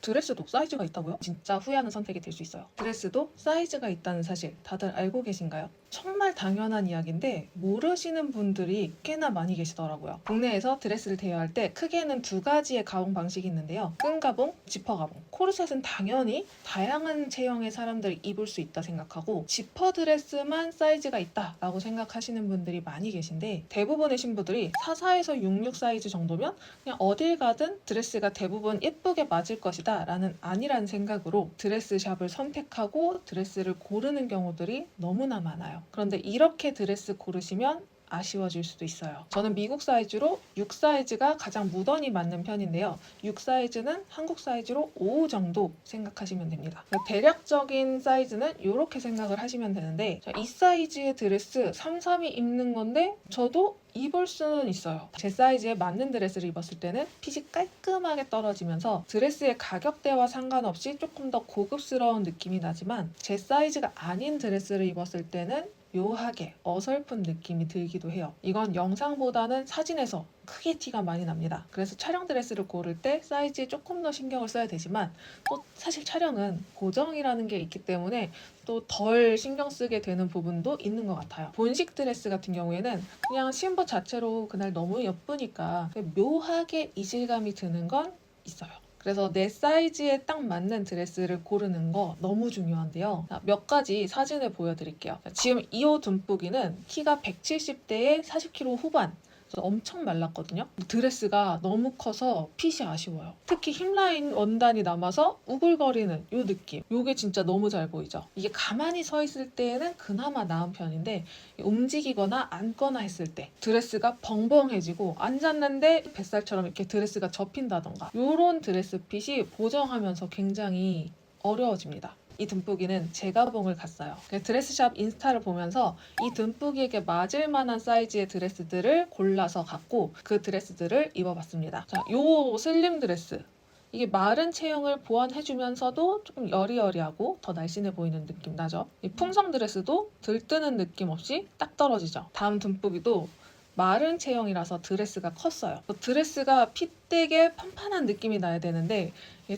드레스도 사이즈가 있다고요? 진짜 후회하는 선택이 될 수 있어요. 드레스도 사이즈가 있다는 사실 다들 알고 계신가요? 정말 당연한 이야기인데 모르시는 분들이 꽤나 많이 계시더라고요. 국내에서 드레스를 대여할 때 크게는 두 가지의 가봉 방식이 있는데요. 끈 가봉, 지퍼 가봉. 코르셋은 당연히 다양한 체형의 사람들이 입을 수 있다 생각하고 지퍼 드레스만 사이즈가 있다라고 생각하시는 분들이 많이 계신데 대부분의 신부들이 44에서 66 사이즈 정도면 그냥 어딜 가든 드레스가 대부분 예쁘게 맞을 것이다 라는 아니란 생각으로 드레스샵을 선택하고 드레스를 고르는 경우들이 너무나 많아요. 그런데 이렇게 드레스 고르시면 아쉬워질 수도 있어요. 저는 미국 사이즈로 6 사이즈가 가장 무던히 맞는 편인데요. 6 사이즈는 한국 사이즈로 5 정도 생각하시면 됩니다. 대략적인 사이즈는 이렇게 생각을 하시면 되는데 이 사이즈의 드레스 33이 입는 건데 저도 입을 수는 있어요. 제 사이즈에 맞는 드레스를 입었을 때는 핏이 깔끔하게 떨어지면서 드레스의 가격대와 상관없이 조금 더 고급스러운 느낌이 나지만 제 사이즈가 아닌 드레스를 입었을 때는 묘하게 어설픈 느낌이 들기도 해요. 이건 영상보다는 사진에서 크게 티가 많이 납니다. 그래서 촬영 드레스를 고를 때 사이즈에 조금 더 신경을 써야 되지만 또 사실 촬영은 고정이라는 게 있기 때문에 또 덜 신경 쓰게 되는 부분도 있는 것 같아요. 본식 드레스 같은 경우에는 그냥 신부 자체로 그날 너무 예쁘니까 묘하게 이질감이 드는 건 있어요. 그래서 내 사이즈에 딱 맞는 드레스를 고르는 거 너무 중요한데요. 몇 가지 사진을 보여드릴게요. 지금 이 옷 듬뿍이는 키가 170대에 40kg 후반. 그래서 엄청 말랐거든요. 드레스가 너무 커서 핏이 아쉬워요. 특히 힙라인 원단이 남아서 우글거리는 이 느낌. 이게 진짜 너무 잘 보이죠. 이게 가만히 서 있을 때에는 그나마 나은 편인데 움직이거나 앉거나 했을 때 드레스가 벙벙해지고 앉았는데 뱃살처럼 이렇게 드레스가 접힌다던가 이런 드레스 핏이 보정하면서 굉장히 어려워집니다. 이 듬뿍이는 재가봉을 갔어요. 드레스샵 인스타를 보면서 이 듬뿍이에게 맞을 만한 사이즈의 드레스들을 골라서 갖고 그 드레스들을 입어봤습니다. 자, 요 슬림 드레스. 이게 마른 체형을 보완해주면서도 조금 여리여리하고 더 날씬해 보이는 느낌 나죠? 이 풍성 드레스도 들뜨는 느낌 없이 딱 떨어지죠? 다음 듬뿍이도 마른 체형이라서 드레스가 컸어요. 드레스가 핏되게 판판한 느낌이 나야 되는데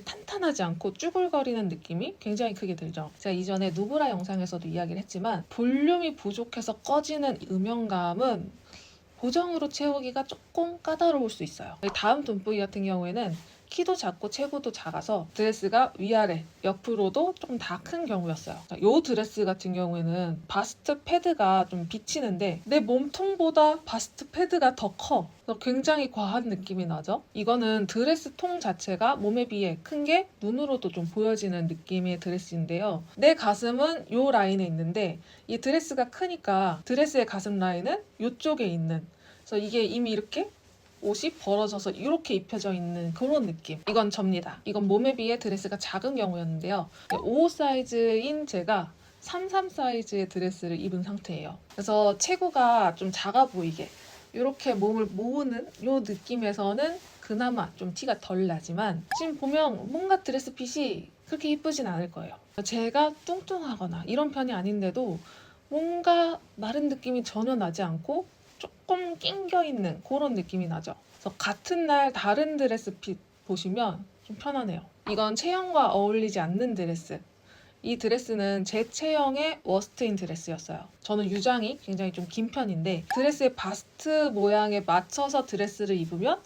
탄탄하지 않고 쭈글거리는 느낌이 굉장히 크게 들죠. 제가 이전에 누브라 영상에서도 이야기를 했지만 볼륨이 부족해서 꺼지는 음영감은 보정으로 채우기가 조금 까다로울 수 있어요. 다음 듬뿍이 같은 경우에는 키도 작고 체구도 작아서 드레스가 위아래, 옆으로도 좀 다 큰 경우였어요. 이 드레스 같은 경우에는 바스트 패드가 좀 비치는데 내 몸통보다 바스트 패드가 더 커. 그래서 굉장히 과한 느낌이 나죠? 이거는 드레스 통 자체가 몸에 비해 큰 게 눈으로도 좀 보여지는 느낌의 드레스인데요. 내 가슴은 이 라인에 있는데 이 드레스가 크니까 드레스의 가슴 라인은 이쪽에 있는, 그래서 이게 이미 이렇게 옷이 벌어져서 이렇게 입혀져 있는 그런 느낌. 이건 접니다. 이건 몸에 비해 드레스가 작은 경우였는데요. 5 사이즈인 제가 33 사이즈의 드레스를 입은 상태예요. 그래서 체구가 좀 작아 보이게 이렇게 몸을 모으는 이 느낌에서는 그나마 좀 티가 덜 나지만 지금 보면 뭔가 드레스 핏이 그렇게 이쁘진 않을 거예요. 제가 뚱뚱하거나 이런 편이 아닌데도 뭔가 마른 느낌이 전혀 나지 않고 조금 낑겨있는 그런 느낌이 나죠. 그래서 같은 날 다른 드레스 핏 보시면 좀 편하네요. 이건 체형과 어울리지 않는 드레스. 이 드레스는 제 체형의 워스트인 드레스였어요. 저는 유장이 굉장히 좀 긴 편인데 드레스의 바스트 모양에 맞춰서 드레스를 입으면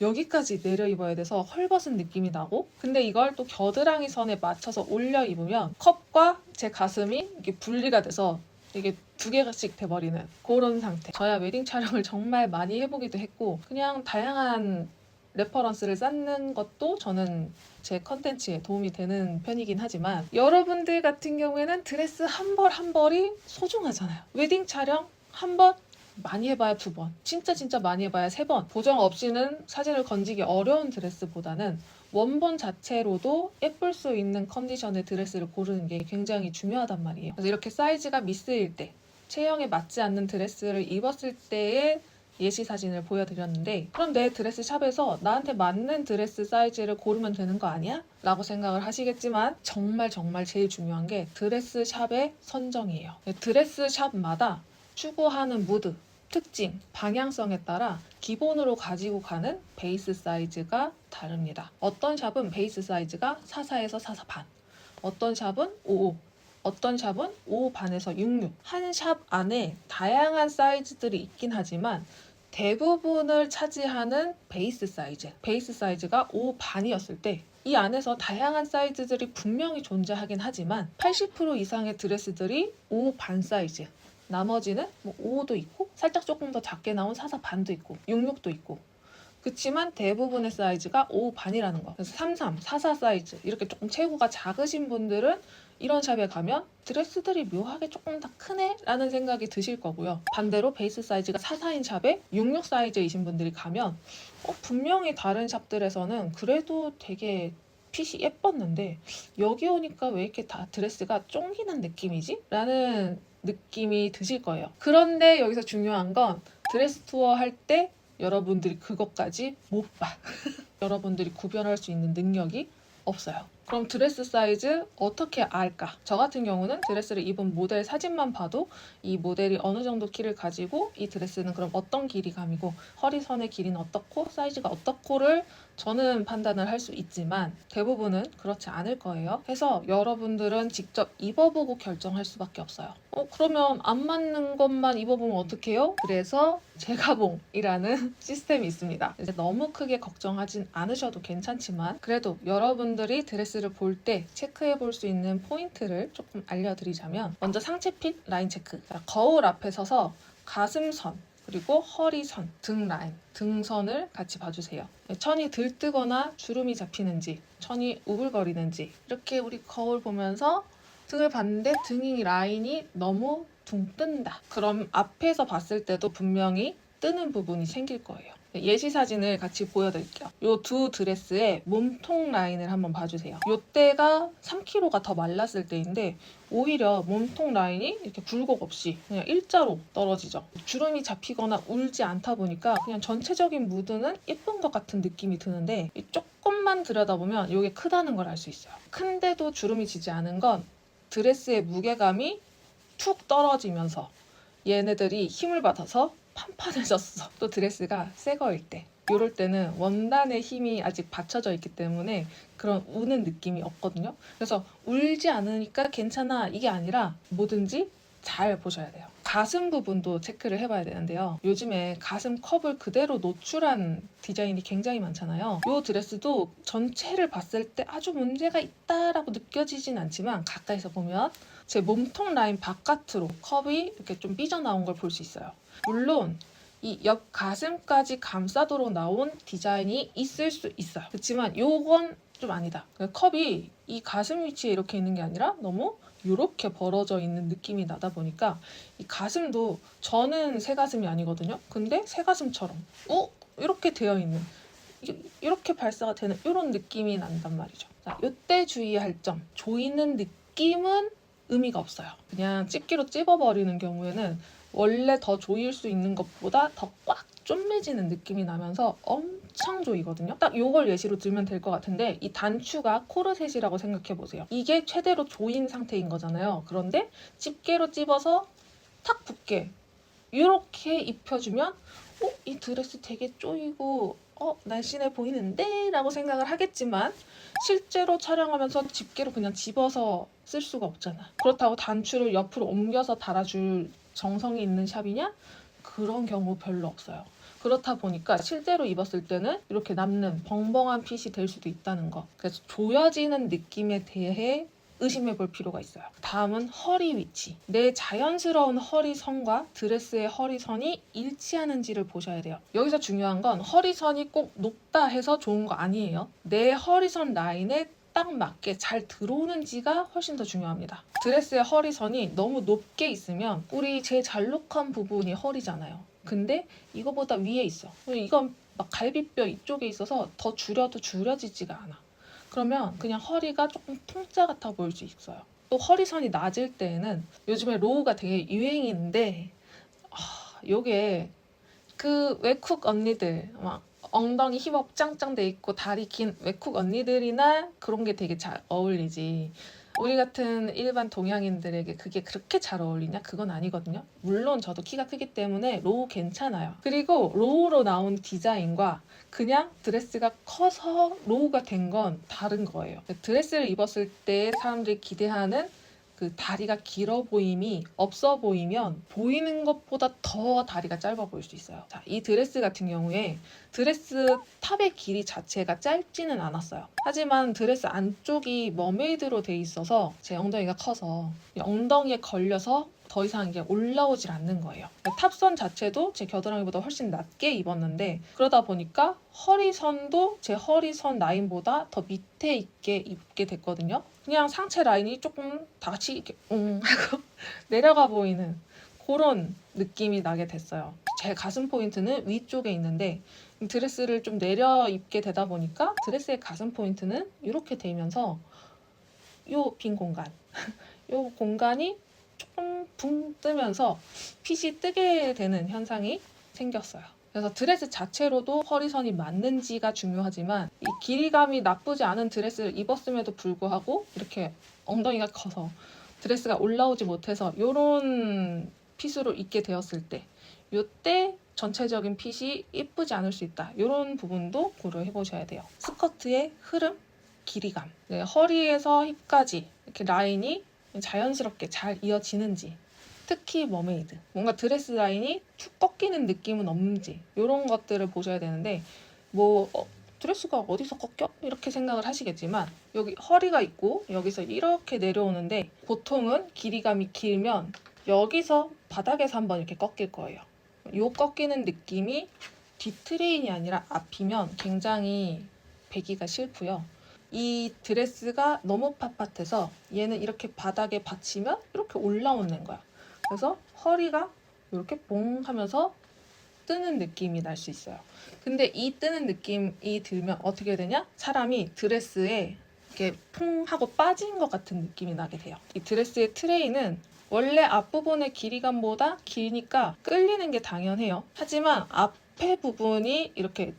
여기까지 내려 입어야 돼서 헐벗은 느낌이 나고, 근데 이걸 또 겨드랑이 선에 맞춰서 올려 입으면 컵과 제 가슴이 이렇게 분리가 돼서 이게 두 개씩 돼버리는 그런 상태. 저야 웨딩 촬영을 정말 많이 해보기도 했고 그냥 다양한 레퍼런스를 쌓는 것도 저는 제 컨텐츠에 도움이 되는 편이긴 하지만 여러분들 같은 경우에는 드레스 한 벌 한 벌이 소중하잖아요. 웨딩 촬영 한 번, 많이 해봐야 2번, 진짜 많이 해봐야 3번. 보정 없이는 사진을 건지기 어려운 드레스보다는 원본 자체로도 예쁠 수 있는 컨디션의 드레스를 고르는 게 굉장히 중요하단 말이에요. 그래서 이렇게 사이즈가 미스일 때, 체형에 맞지 않는 드레스를 입었을 때의 예시 사진을 보여드렸는데, 그럼 내 드레스 샵에서 나한테 맞는 드레스 사이즈를 고르면 되는 거 아니야? 라고 생각을 하시겠지만 정말 제일 중요한 게 드레스 샵의 선정이에요. 드레스 샵마다 추구하는 무드, 특징, 방향성에 따라 기본으로 가지고 가는 베이스 사이즈가 다릅니다. 어떤 샵은 베이스 사이즈가 44에서 44 반, 어떤 샵은 55, 어떤 샵은 55 반에서 66. 한 샵 안에 다양한 사이즈들이 있긴 하지만 대부분을 차지하는 베이스 사이즈가 55 반이었을 때 이 안에서 다양한 사이즈들이 분명히 존재하긴 하지만 80% 이상의 드레스들이 55 반 사이즈, 나머지는 뭐 55도 있고 살짝 조금 더 작게 나온 44 반도 있고 66도 있고, 그치만 대부분의 사이즈가 55 반이라는 거. 그래서 33, 44 사이즈 이렇게 조금 체구가 작으신 분들은 이런 샵에 가면 드레스들이 묘하게 조금 더 크네? 라는 생각이 드실 거고요. 반대로 베이스 사이즈가 44인 샵에 66 사이즈이신 분들이 가면 분명히 다른 샵들에서는 그래도 되게 핏이 예뻤는데 여기 오니까 왜 이렇게 다 드레스가 쫑기는 느낌이지? 라는 느낌이 드실 거예요. 그런데 여기서 중요한 건 드레스 투어 할 때 여러분들이 그것까지 못 봐. 여러분들이 구별할 수 있는 능력이 없어요. 그럼 드레스 사이즈 어떻게 알까? 저 같은 경우는 드레스를 입은 모델 사진만 봐도 이 모델이 어느 정도 키를 가지고 이 드레스는 그럼 어떤 길이감이고 허리선의 길이는 어떻고 사이즈가 어떻고를 저는 판단을 할 수 있지만 대부분은 그렇지 않을 거예요. 해서 여러분들은 직접 입어보고 결정할 수밖에 없어요. 그러면 안 맞는 것만 입어보면 어떡해요? 그래서 재가봉이라는 시스템이 있습니다. 이제 너무 크게 걱정하진 않으셔도 괜찮지만 그래도 여러분들이 드레스를 볼 때 체크해 볼 수 있는 포인트를 조금 알려드리자면, 먼저 상체 핏 라인 체크. 거울 앞에 서서 가슴선 그리고 허리선, 등 라인, 등선을 같이 봐주세요. 천이 들뜨거나 주름이 잡히는지, 천이 우글거리는지 이렇게 우리 거울 보면서 등을 봤는데 등이 라인이 너무 둥 뜬다. 그럼 앞에서 봤을 때도 분명히 뜨는 부분이 생길 거예요. 예시 사진을 같이 보여드릴게요. 이 두 드레스의 몸통 라인을 한번 봐주세요. 이때가 3kg가 더 말랐을 때인데 오히려 몸통 라인이 이렇게 굴곡 없이 그냥 일자로 떨어지죠. 주름이 잡히거나 울지 않다 보니까 그냥 전체적인 무드는 예쁜 것 같은 느낌이 드는데 조금만 들여다보면 이게 크다는 걸 알 수 있어요. 큰데도 주름이 지지 않은 건 드레스의 무게감이 툭 떨어지면서 얘네들이 힘을 받아서 판판해졌어. 또 드레스가 새 거일 때, 이럴 때는 원단의 힘이 아직 받쳐져 있기 때문에 그런 우는 느낌이 없거든요. 그래서 울지 않으니까 괜찮아 이게 아니라 뭐든지 잘 보셔야 돼요. 가슴 부분도 체크를 해봐야 되는데요. 요즘에 가슴 컵을 그대로 노출한 디자인이 굉장히 많잖아요. 이 드레스도 전체를 봤을 때 아주 문제가 있다라고 느껴지진 않지만 가까이서 보면 제 몸통 라인 바깥으로 컵이 이렇게 좀 삐져나온 걸 볼 수 있어요. 물론 이 옆 가슴까지 감싸도록 나온 디자인이 있을 수 있어요. 그렇지만 요건 좀 아니다. 컵이 이 가슴 위치에 이렇게 있는 게 아니라 너무 이렇게 벌어져 있는 느낌이 나다 보니까 이 가슴도 저는 새 가슴이 아니거든요. 근데 새 가슴처럼 이렇게 되어 있는, 이렇게 발사가 되는 이런 느낌이 난단 말이죠. 자, 이때 주의할 점, 조이는 느낌은 의미가 없어요. 그냥 집게로 찝어버리는 경우에는 원래 더 조일 수 있는 것보다 더 꽉 쪼매지는 느낌이 나면서 엄청 조이거든요. 딱 이걸 예시로 들면 될 것 같은데, 이 단추가 코르셋이라고 생각해 보세요. 이게 최대로 조인 상태인 거잖아요. 그런데 집게로 찝어서 탁 붙게 이렇게 입혀주면 이 드레스 되게 조이고 날씬해 보이는데? 라고 생각을 하겠지만 실제로 촬영하면서 집게로 그냥 집어서 쓸 수가 없잖아. 그렇다고 단추를 옆으로 옮겨서 달아줄 정성이 있는 샵이냐? 그런 경우 별로 없어요. 그렇다 보니까 실제로 입었을 때는 이렇게 남는 벙벙한 핏이 될 수도 있다는 거. 그래서 조여지는 느낌에 대해 의심해 볼 필요가 있어요. 다음은 허리 위치. 내 자연스러운 허리선과 드레스의 허리선이 일치하는지를 보셔야 돼요. 여기서 중요한 건 허리선이 꼭 높다 해서 좋은 거 아니에요. 내 허리선 라인에 딱 맞게 잘 들어오는지가 훨씬 더 중요합니다. 드레스의 허리선이 너무 높게 있으면 우리 제일 잘록한 부분이 허리잖아요. 근데 이거보다 위에 있어. 이건 막 갈비뼈 이쪽에 있어서 더 줄여도 줄여지지가 않아. 그러면 그냥 허리가 조금 통짜 같아 보일 수 있어요. 또 허리선이 낮을 때에는 요즘에 로우가 되게 유행인데 요게 그 외국 언니들 막 엉덩이 힙업 짱짱 돼 있고 다리 긴 외국 언니들이나 그런 게 되게 잘 어울리지. 우리 같은 일반 동양인들에게 그게 그렇게 잘 어울리냐? 그건 아니거든요. 물론 저도 키가 크기 때문에 로우 괜찮아요. 그리고 로우로 나온 디자인과 그냥 드레스가 커서 로우가 된 건 다른 거예요. 드레스를 입었을 때 사람들이 기대하는 그 다리가 길어 보임이 없어 보이면 보이는 것보다 더 다리가 짧아 보일 수 있어요. 자, 이 드레스 같은 경우에 드레스 탑의 길이 자체가 짧지는 않았어요. 하지만 드레스 안쪽이 머메이드로 돼 있어서 제 엉덩이가 커서 이 엉덩이에 걸려서 더 이상 이게 올라오질 않는 거예요. 탑선 자체도 제 겨드랑이보다 훨씬 낮게 입었는데 그러다 보니까 허리선도 제 허리선 라인보다 더 밑에 있게 입게 됐거든요. 그냥 상체 라인이 조금 다 같이 이렇게 하고 내려가 보이는 그런 느낌이 나게 됐어요. 제 가슴 포인트는 위쪽에 있는데 드레스를 좀 내려 입게 되다 보니까 드레스의 가슴 포인트는 이렇게 되면서 요 빈 공간 요 공간이 조금 붕 뜨면서 핏이 뜨게 되는 현상이 생겼어요. 그래서 드레스 자체로도 허리선이 맞는지가 중요하지만 이 길이감이 나쁘지 않은 드레스를 입었음에도 불구하고 이렇게 엉덩이가 커서 드레스가 올라오지 못해서 이런 핏으로 입게 되었을 때 이때 전체적인 핏이 예쁘지 않을 수 있다. 이런 부분도 고려해 보셔야 돼요. 스커트의 흐름, 길이감, 네, 허리에서 힙까지 이렇게 라인이 자연스럽게 잘 이어지는지, 특히 머메이드 뭔가 드레스 라인이 툭 꺾이는 느낌은 없는지 이런 것들을 보셔야 되는데 뭐 드레스가 어디서 꺾여? 이렇게 생각을 하시겠지만 여기 허리가 있고 여기서 이렇게 내려오는데 보통은 길이감이 길면 여기서 바닥에서 한번 이렇게 꺾일 거예요. 이 꺾이는 느낌이 뒤트레인이 아니라 앞이면 굉장히 배기가 싫고요. 이 드레스가 너무 빳빳해서 얘는 이렇게 바닥에 받치면 이렇게 올라오는 거야. 그래서 허리가 이렇게 봉 하면서 뜨는 느낌이 날 수 있어요. 근데 이 뜨는 느낌이 들면 어떻게 되냐? 사람이 드레스에 이렇게 퐁 하고 빠진 것 같은 느낌이 나게 돼요. 이 드레스의 트레이는 원래 앞부분의 길이감보다 기니까 끌리는 게 당연해요. 하지만 앞에 부분이 이렇게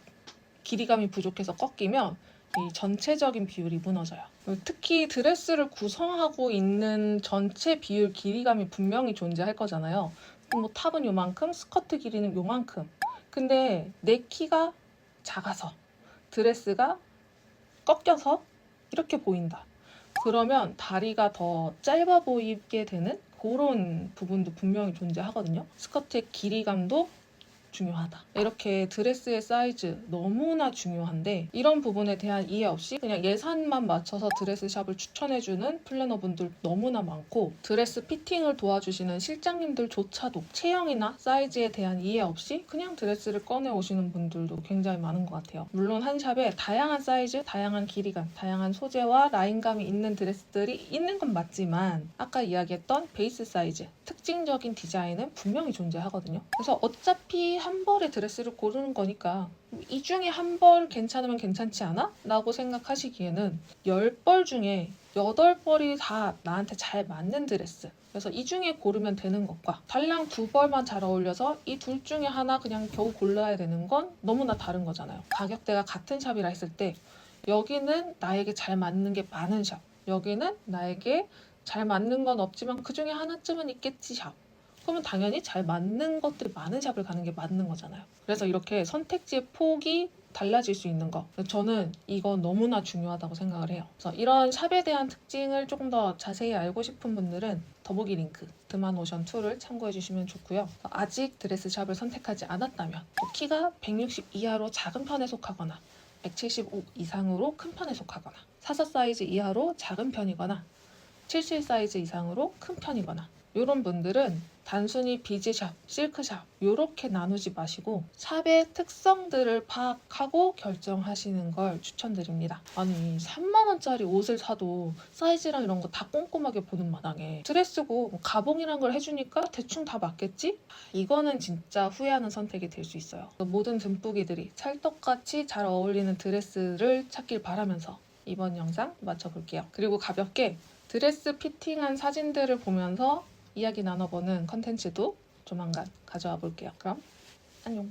길이감이 부족해서 꺾이면 이 전체적인 비율이 무너져요. 특히 드레스를 구성하고 있는 전체 비율 길이감이 분명히 존재할 거잖아요. 뭐 탑은 요만큼, 스커트 길이는 요만큼. 근데 내 키가 작아서 드레스가 꺾여서 이렇게 보인다. 그러면 다리가 더 짧아 보이게 되는 그런 부분도 분명히 존재하거든요. 스커트의 길이감도 중요하다. 이렇게 드레스의 사이즈 너무나 중요한데 이런 부분에 대한 이해 없이 그냥 예산만 맞춰서 드레스샵을 추천해주는 플래너분들 너무나 많고 드레스 피팅을 도와주시는 실장님들조차도 체형이나 사이즈에 대한 이해 없이 그냥 드레스를 꺼내 오시는 분들도 굉장히 많은 것 같아요. 물론 한 샵에 다양한 사이즈, 다양한 길이감, 다양한 소재와 라인감이 있는 드레스들이 있는 건 맞지만 아까 이야기했던 베이스 사이즈, 특징적인 디자인은 분명히 존재하거든요. 그래서 어차피 한 벌의 드레스를 고르는 거니까 이 중에 한 벌 괜찮으면 괜찮지 않아? 라고 생각하시기에는 10벌 중에 8벌이 다 나한테 잘 맞는 드레스, 그래서 이 중에 고르면 되는 것과 달랑 2벌만 잘 어울려서 이 둘 중에 하나 그냥 겨우 골라야 되는 건 너무나 다른 거잖아요. 가격대가 같은 샵이라 했을 때 여기는 나에게 잘 맞는 게 많은 샵, 여기는 나에게 잘 맞는 건 없지만 그 중에 하나쯤은 있겠지 샵. 그러면 당연히 잘 맞는 것들이 많은 샵을 가는 게 맞는 거잖아요. 그래서 이렇게 선택지의 폭이 달라질 수 있는 거. 저는 이거 너무나 중요하다고 생각을 해요. 그래서 이런 샵에 대한 특징을 조금 더 자세히 알고 싶은 분들은 더보기 링크 드만오션2를 참고해 주시면 좋고요. 아직 드레스샵을 선택하지 않았다면 키가 160 이하로 작은 편에 속하거나 175 이상으로 큰 편에 속하거나 44 사이즈 이하로 작은 편이거나 77 사이즈 이상으로 큰 편이거나 이런 분들은 단순히 비즈샵, 실크샵 이렇게 나누지 마시고 샵의 특성들을 파악하고 결정하시는 걸 추천드립니다. 아니 3만 원짜리 옷을 사도 사이즈랑 이런 거 다 꼼꼼하게 보는 마당에 드레스고 뭐 가봉이란 걸 해주니까 대충 다 맞겠지? 이거는 진짜 후회하는 선택이 될 수 있어요. 모든 듬뿌기들이 찰떡같이 잘 어울리는 드레스를 찾길 바라면서 이번 영상 마쳐볼게요. 그리고 가볍게 드레스 피팅한 사진들을 보면서 이야기 나눠보는 컨텐츠도 조만간 가져와 볼게요. 그럼 안녕.